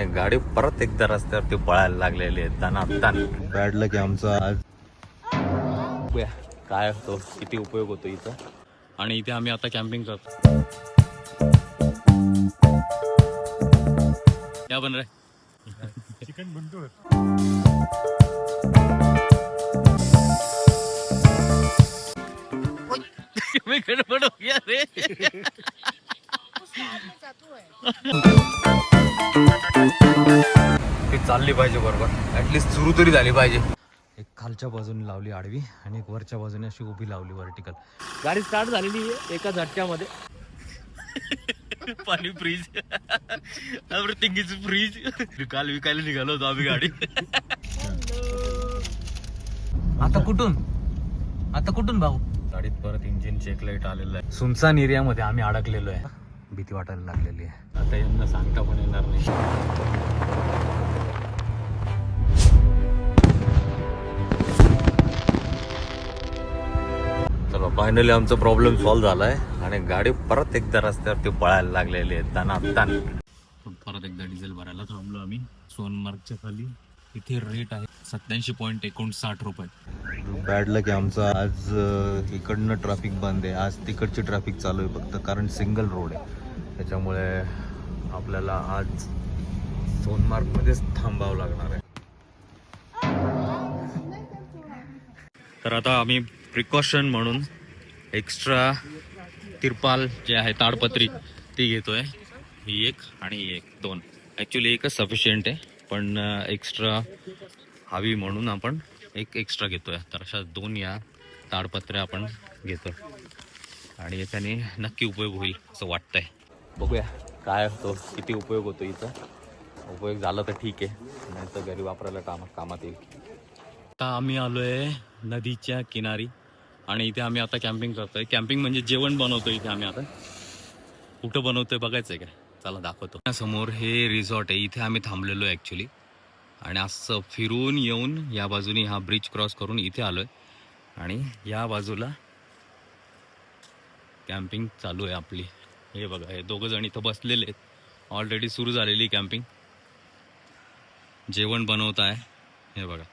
आणि गाडी परत एकदा रस्त्यावरती पळायला लागलेली आहे दणादण. बॅडलं की आमचा आज काय होतो, किती उपयोग होतो इथं. आणि इथे आम्ही आता कॅम्पिंग करतो. क्या बन रहा है? चिकन गुंटूर. मैं गड़बड़ हो गया रे. ती चालली पाहिजे बरोबर, ऍटलीस्ट सुरू तरी झाली पाहिजे. एक खालच्या बाजूने लावली आडवी आणि एक वरच्या बाजूने अशी उभी लावली वर्टिकल. गाडी स्टार्ट झालेली आहे एका झटक्यामध्ये. पाणी फ्रीज, एव्हरीथिंग इज फ्रीज. काल विकायला निघालो होतो आम्ही गाडी. आता कुठून भाऊ? गाडीत परत इंजिन चेक लाईट आलेलं आहे. सुनसान एरियामध्ये आम्ही अडकलेलो आहे. भीती वाटायला लागलेली आहे. आता यांना सांगता पण येणार नाही. चला फायनली आमचा प्रॉब्लेम सॉल्व्ह झालाय आणि गाडी परत एकदा रस्त्यावरती पळायला लागलेली आहे दणादण. परत एकदा डिझेल भरायला थांबलो आम्ही सोनमार्गच्या खाली. इथे रेट आहे 87.59 रुपये. बॅडलं की आमचा आज इकडनं ट्रॅफिक बंद आहे. आज तिकडची ट्रॅफिक चालू आहे फक्त, कारण सिंगल रोड आहे. त्याच्यामुळे आपल्याला आज सोनमार्गमध्येच थांबावं लागणार आहे. तर आता आम्ही प्रिकॉशन म्हणून एक्स्ट्रा तिरपाल जे आहे ताडपत्री ती घेतोय. ही एक आणि ही एक, दोन. ॲक्च्युली एकच सफिशियंट आहे, पण एक्स्ट्रा हवी म्हणून आपण एक एक्स्ट्रा घेतोय. तर अशा दोन या ताडपत्र्या आपण घेतो आणि याच्याने नक्की उपयोग होईल असं वाटतंय. बघूया काय होतो, किती उपयोग होतो. इथं उपयोग झाला तर ठीक आहे, नाही तर घरी वापरायला कामात येईल. आता आम्ही आलोय नदीच्या किनारी आणि इथे आम्ही आता कॅम्पिंग करतोय. कॅम्पिंग म्हणजे जेवण बनवतोय. इथे आम्ही आता कुठं बनवतोय बघायचंय काय, चला दाखवतो. समोर हे रिसॉर्ट आहे, इथे आम्ही थांबलेलो आहे ॲक्च्युली. आणि असं फिरून येऊन या बाजूनी हा ब्रिज क्रॉस करून इथे आलोय आणि या बाजूला कॅम्पिंग चालू आहे आपली. हे बघा, हे दोघं जण इथं बसलेले आहेत. ऑलरेडी सुरू झालेली कॅम्पिंग. जेवण बनवत आहे. हे बघा.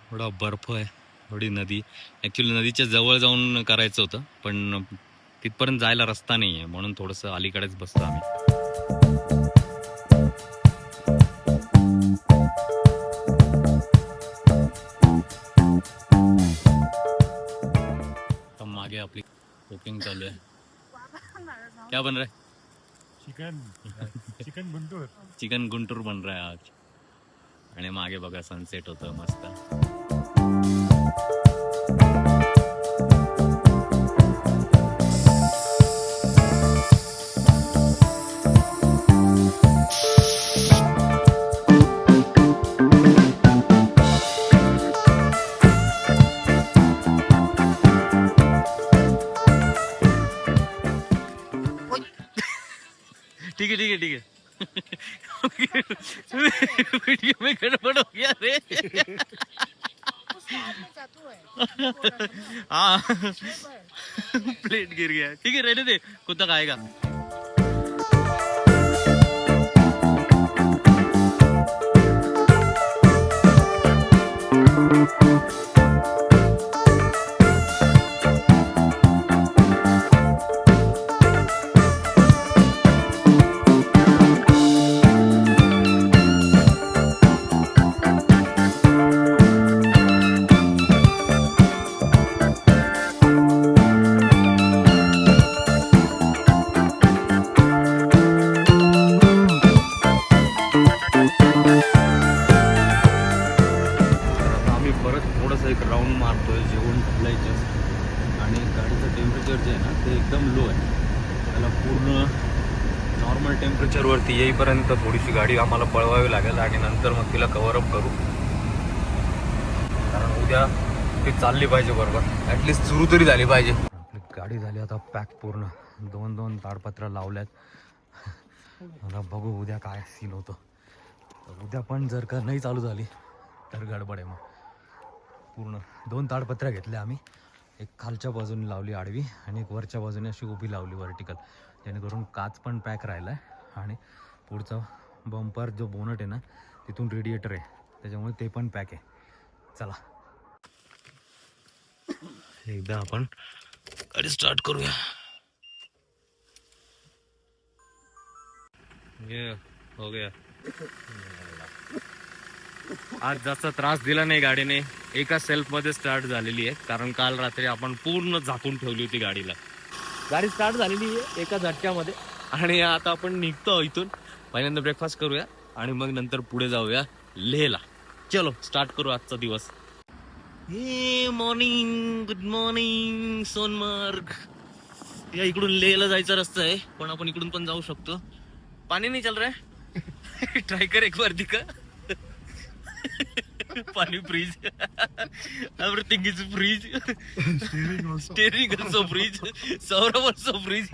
थोडा बर्फ आहे, थोडी नदी. ॲक्च्युली नदीच्या जवळ जाऊन करायचं होतं, पण तिथपर्यंत जायला रस्ता नाही आहे, म्हणून थोडंसं अलीकडेच बसतो आम्ही. मागे आपली कुकिंग चालू आहे. क्या बन रहा है? चिकन गुंटूर. चिकन गुंटूर बन रहा है आज. आणि मागे बघा सनसेट होतं मस्त. ठीक है वीडियो में गड़बड़ हो गया रे. हाँ प्लेट गिर गया. ठीक है रहने दे, कुत्ता खाएगा. एक राऊंड मारतोय. जेवण ढकलायचं आणि गाडीचं टेम्परेचर जे आहे ना ते एकदम लो आहे. त्याला पूर्ण नॉर्मल टेम्परेचरवरती येईपर्यंत थोडीशी गाडी आम्हाला पळवावी लागेल आणि नंतर मग तिला कव्हरअप करू. कारण उद्या ती चालली पाहिजे बरोबर, ॲटलिस्ट सुरू तरी झाली पाहिजे. आपली गाडी झाली आता पॅक पूर्ण. 2 ताडपत्र्या लावल्यात. आता बघू उद्या काय सीन होतो. उद्या पण जर का नाही चालू झाली तर गडबड आहे. मग पूर्ण 2 ताडपत्र्या घेतल्या आम्ही. एक खालच्या बाजूने लावली आडवी आणि एक वरच्या बाजूने अशी उभी लावली वर्टिकल, जेणेकरून काच पण पॅक राहिला आहे आणि पुढचा बंपर जो बोनट आहे ना तिथून रेडिएटर आहे, त्याच्यामुळे ते पण पॅक आहे. चला एकदा आपण गाडी स्टार्ट करूया. ये हो गया. आज जास्त त्रास दिला नाही गाडीने, एका सेल्फ मध्ये स्टार्ट झालेली आहे, कारण काल रात्री आपण पूर्ण झाकून ठेवली होती गाडीला. गाडी स्टार्ट झालेली आहे एका झटक्यामध्ये. आणि आता आपण निघतो इथून. पहिल्यांदा ब्रेकफास्ट करूया आणि मग नंतर पुढे जाऊया लेहला. चलो स्टार्ट करू आजचा दिवस. हे मॉर्निंग, गुड मॉर्निंग सोनमार्ग. या इकडून लेहला जायचा रस्ता आहे, पण आपण इकडून पण जाऊ शकतो. पानी नहीं चल रहा है. ट्राई कर एक बार दिखा. पानी freeze. Everything is freeze. Steering also freeze. Saurabh also freeze.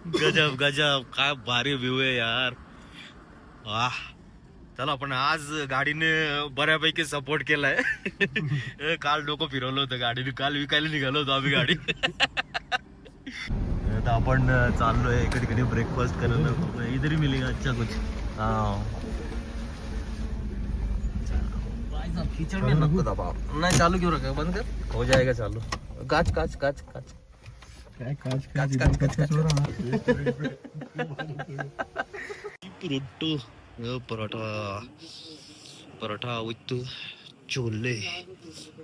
गजब गजब, काय भारी व्ह्यू आहे यार. वाह. चला आपण आज गाडीने बऱ्यापैकी सपोर्ट केलाय. काल डोकं फिरवलं होतं गाडीने, काल विकायला निघालो होतो आम्ही गाडी. आता आपण चाललोय इकडे इकडे ब्रेकफास्ट करायला. इधर ही मिलेगा अच्छा कुछ. कीचड़ में नको दबाओ. नहीं चालू क्यों रखा, बंद कर, हो जाएगा चालू. काच काच काच काच काच काच काच काच. Paratha paratha with chole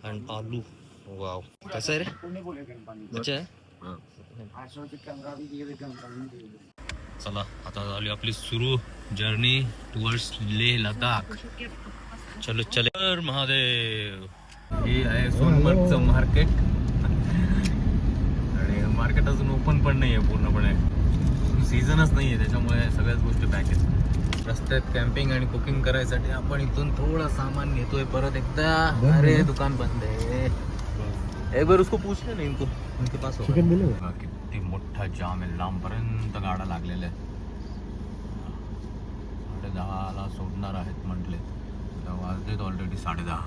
and aloo. Wow, कसं आहे रे? अच्छा आहे. चला आता झाली आपली सुरू जर्नी टुवर्ड्स लेह लडाख. चलो चले महादेव. हे आहे सोनमर्गचं मार्केट. आणि मार्केट अजून ओपन पण नाही आहे पूर्णपणे, सीझनच नाही आहे, त्याच्यामुळे सगळ्याच गोष्टी पॅक आहेत. रस्त्यात कॅम्पिंग आणि कुकिंग करायसाठी आपण इथून थोडं सामान घेतोय परत एकदा. अरे दुकान बंद आहे. एक बार उसको पूछले ना इनको, उनके पास होगा. किती मोठा जाम आहे, लांबपर्यंत गाड्या लागलेल्या आहेत. 10:30ला सोडणार आहेत म्हटले, वाजलेत ऑलरेडी 10:30.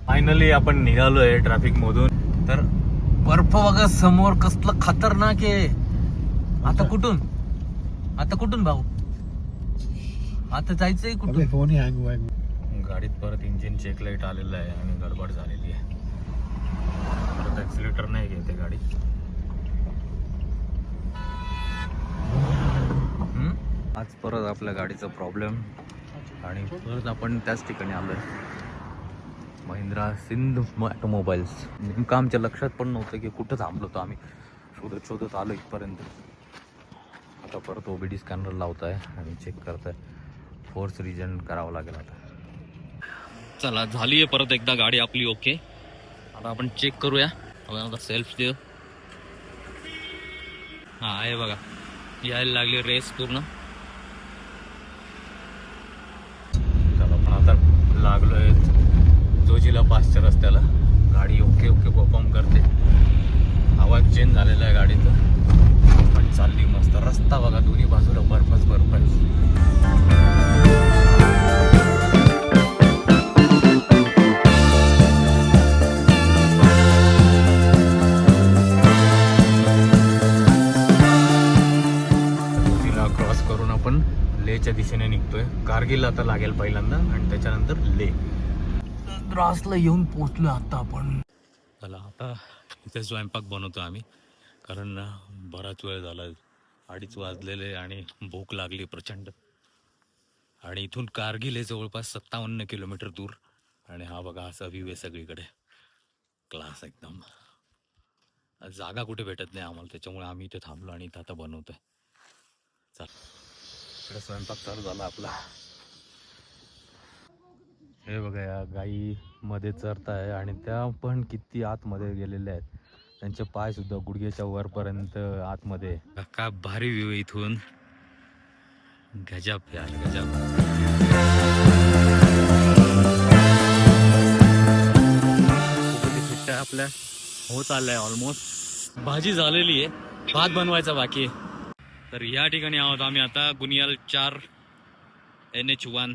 फायनली आपण निघालोय ट्रॅफिक मधून. तर बर्फ बघा समोर कसलं खतरनाक आहे. आता कुठून भाऊ, आता जायचंय कुठे? गाडीत परत इंजिन चेक लाईट आलेलं आहे आणि गडबड झालेली आहे. परत ऍक्सिलेटर नाही घेते गाडी. आज परत आपल्या गाडीचा प्रॉब्लेम आणि परत आपण त्याच ठिकाणी आलोय. महिंद्रा सिंध ऑटोमोबाईल्स. नेमकं आमच्या लक्षात पण नव्हतं की कुठं थांबलो होतो आम्ही. शोधत आलो इथपर्यंत. आता परत OBD स्कॅनर लावत आहे आणि चेक करत आहे. फोर्स रिजन करावं लागेल आता. चला झाली आहे परत एकदा गाडी आपली ओके. आता आपण चेक करूया. आता सेल्फ देव. हा आहे बघा, यायला लागली रेस पूर्ण. चला आपण आता लागलोय जोजिला पासच्या रस्त्याला. गाडी ओके परफॉर्म करते. आवाज चेंज झालेला आहे गाडीचा, पण चालली मस्त. रस्ता बघा दोन्ही बाजूला बर्फच बर्फ आहे. क्रॉस करून आपण लेहच्या दिशेने निघतोय. कारगिल आता लागेल पहिल्यांदा आणि त्याच्यानंतर लेह. द्रासला येऊन पोहोचलो आता आपण. चला आता इथे स्वयंपाक बनवतो आम्ही, कारण बराच वेळ झाला, 2:30 वाजलेले आणि भूक लागली प्रचंड. आणि इथून कारगिल आहे जवळपास 57 किलोमीटर दूर. आणि हा बघा असा व्ह्यू आहे सगळीकडे. क्लास एकदम. जागा कुठे भेटत नाही आम्हाला, त्याच्यामुळे आम्ही इथे थांबलो आणि इथं आता बनवतोय. चल इकडे स्वयंपाक चालू झाला आपला. हे बघा या गाई मध्ये चरत आहे आणि त्या पण किती आतमध्ये गेलेल्या आहेत. त्यांचे पाय सुद्धा गुडघ्याच्या वरपर्यंत आतमध्ये. काय भारी व्ह्यू आहे इथून. गजब यार गजब. आपल्या होत आलंय ऑलमोस्ट. भाजी झालेली आहे, भात बनवायचा बाकी आहे. तर या ठिकाणी आहोत आम्ही आता, गुनियाल 4 NH1.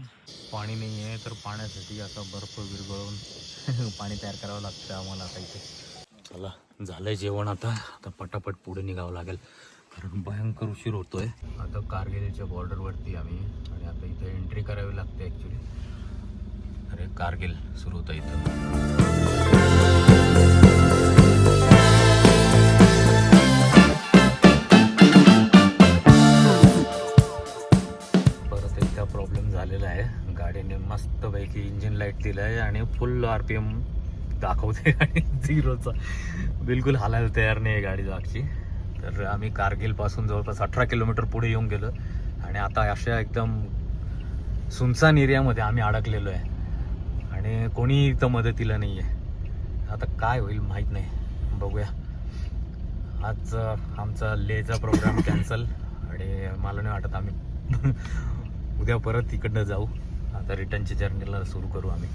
पाणी नाही आहे तर पाण्यासाठी आता बर्फ विरघळून पाणी तयार करावं लागतं आम्हाला आता इथे. चला झालंय जेवण, आता पटापट पुढे निघावं लागेल कारण भयंकर उशीर होतोय. आता कारगिलच्या बॉर्डरवरती आम्ही आणि आता इथे एंट्री करावी लागते ॲक्च्युली. अरे कारगिल सुरू होतं इथं. प्रॉब्लेम झालेला आहे, गाडीने मस्तपैकी इंजिन लाईट दिलं आहे आणि फुल RPM दाखवते गाडी 0चा. बिलकुल हालायला तयार नाही आहे गाडी मागची. तर आम्ही कारगिलपासून जवळपास 18 किलोमीटर पुढे येऊन गेलो आणि आता अशा एकदम सुनसान एरियामध्ये आम्ही अडकलेलो आहे आणि कोणी इथं मदतीला नाही आहे. आता काय होईल माहीत नाही, बघूया. आज आमचा लेहचा प्रोग्राम कॅन्सल आणि मला नाही वाटत आम्ही उद्या परत तिकडनं जाऊ. आता रिटर्नच्या जर्नीला सुरू करू आम्ही.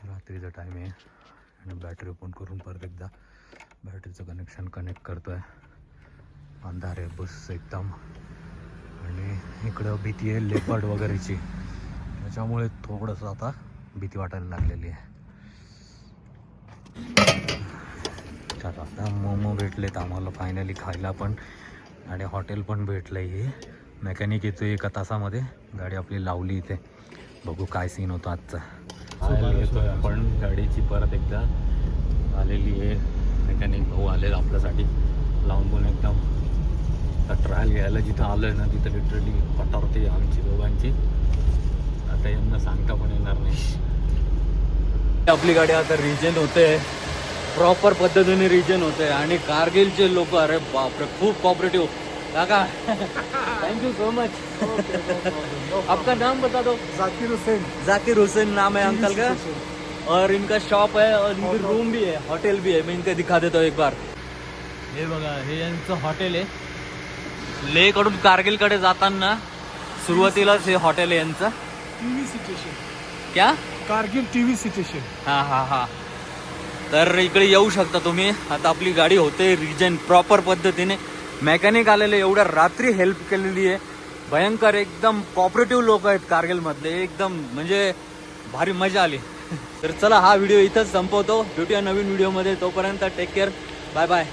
रात्रीचा टाईम आहे आणि बॅटरी ओपन करून परत एकदा बॅटरीचं कनेक्शन कनेक्ट करतो आहे. अंधार आहे बस एकदम आणि इकडं भीती आहे लेपर्ड वगैरेची, त्याच्यामुळे थोडंसं आता भीती वाटायला लागलेली आहे. चला आता मोमो भेटलेत आम्हाला फायनली खायला पण आणि हॉटेल पण भेटलं आहे. मेकॅनिक येतो एका तासामध्ये, गाडी आपली लावली इथे. बघू काय सीन होतो आजचा. येतोय आपण गाडीची परत एकदा आलेली आहे. मेकॅनिक भाऊ आले आपल्यासाठी लावून पण एकदम. आता ट्रायल घ्यायला जिथं आलो आहे ना तिथं लिटरली पटारते आमची दोघांची. आता यांना सांगता पण येणार नाही. आपली गाडी आता रिजन होते, प्रॉपर पद्धतीने रिजन होते आणि कारगिलचे लोक अरे बापरे खूप कॉपरेटिव्ह. काका थैंक यू सो मच. आपका नाम बता दो. जाकिर हुसैन. जाकिर हुसैन नाम है अंकल का और इनका शॉप है और इनकी रूम भी है, हॉटेल भी है. मैं इनका दिखा देता हूँ एक बार. हे बघा हे यांचं हॉटेल आहे. लेह कडून कारगिल कडे जाताना सुरुवातीलाच हे हॉटेल आहे यांचं. TV station. क्या? Kargil TV station. हा हा हा. तर इकडे येऊ शकता तुम्ही. आता आपली गाडी होते रिजन प्रॉपर पद्धतीने. मेकॅनिक आलेले एवढ्या रात्री हेल्प केलेली आहे. भयंकर एकदम कॉपरेटिव्ह लोक आहेत कारगिलमधले, एकदम म्हणजे भारी मजा आली. तर चला हा व्हिडिओ इथंच संपवतो. भेटूया नवीन व्हिडिओमध्ये. तोपर्यंत टेक केअर. Bye bye.